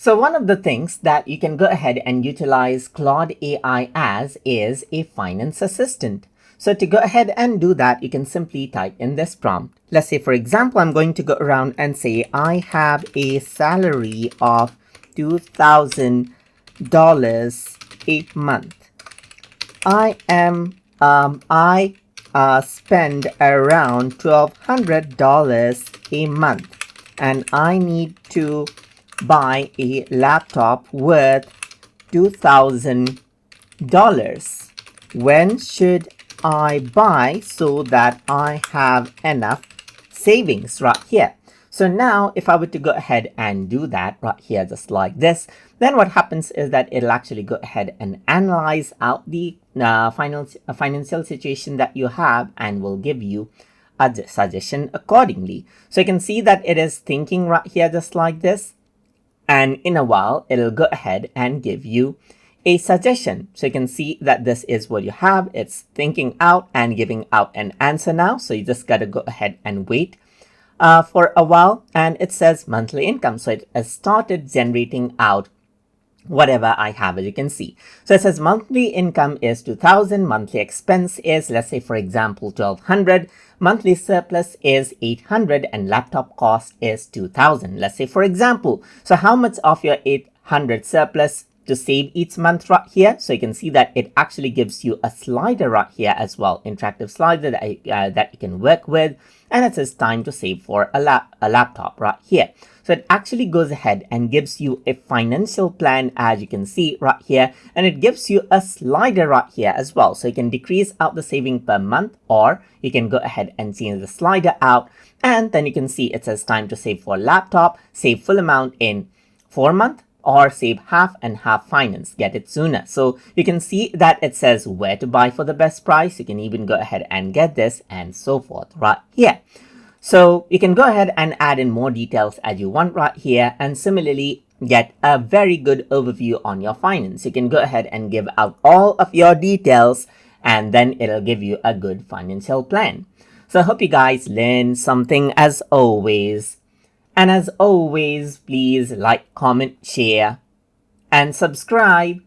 So one of the things that you can go ahead and utilize Claude AI as is a finance assistant. So to go ahead and do that, you can simply type in this prompt. Let's say, for example, I'm going to go around and say I have a salary of $2,000 a month. I spend around $1,200 a month, and I need to buy a laptop worth $2,000. When should I buy so that I have enough savings right here? So now if I were to go ahead and do that right here just like this, then what happens is that it'll actually go ahead and analyze out the financial situation that you have and will give you a suggestion accordingly. So you can see that it is thinking right here just like this, and in a while it'll go ahead and give you a suggestion. So you can see that this is what you have. It's thinking out and giving out an answer now. So you just got to go ahead and wait for a while, and it says monthly income. So it has started generating out whatever I have, as you can see. So it says monthly income is 2,000, monthly expense is, let's say for example, 1,200, monthly surplus is 800, and laptop cost is 2,000, let's say for example. So how much of your 800 surplus to save each month right here? So you can see that it actually gives you a slider right here as well, interactive slider that you can work with, and it says time to save for a laptop right here. So it actually goes ahead and gives you a financial plan, as you can see right here, and it gives you a slider right here as well. So you can decrease out the saving per month, or you can go ahead and change the slider out, and then you can see it says time to save for laptop, save full amount in 4 months, or save half and half finance, get it sooner. So you can see that it says where to buy for the best price. You can even go ahead and get this and so forth right here. So you can go ahead and add in more details as you want right here, and similarly get a very good overview on your finance. You can go ahead and give out all of your details, and then it'll give you a good financial plan. So I hope you guys learned something as always. And as always, please like, comment, share, and subscribe.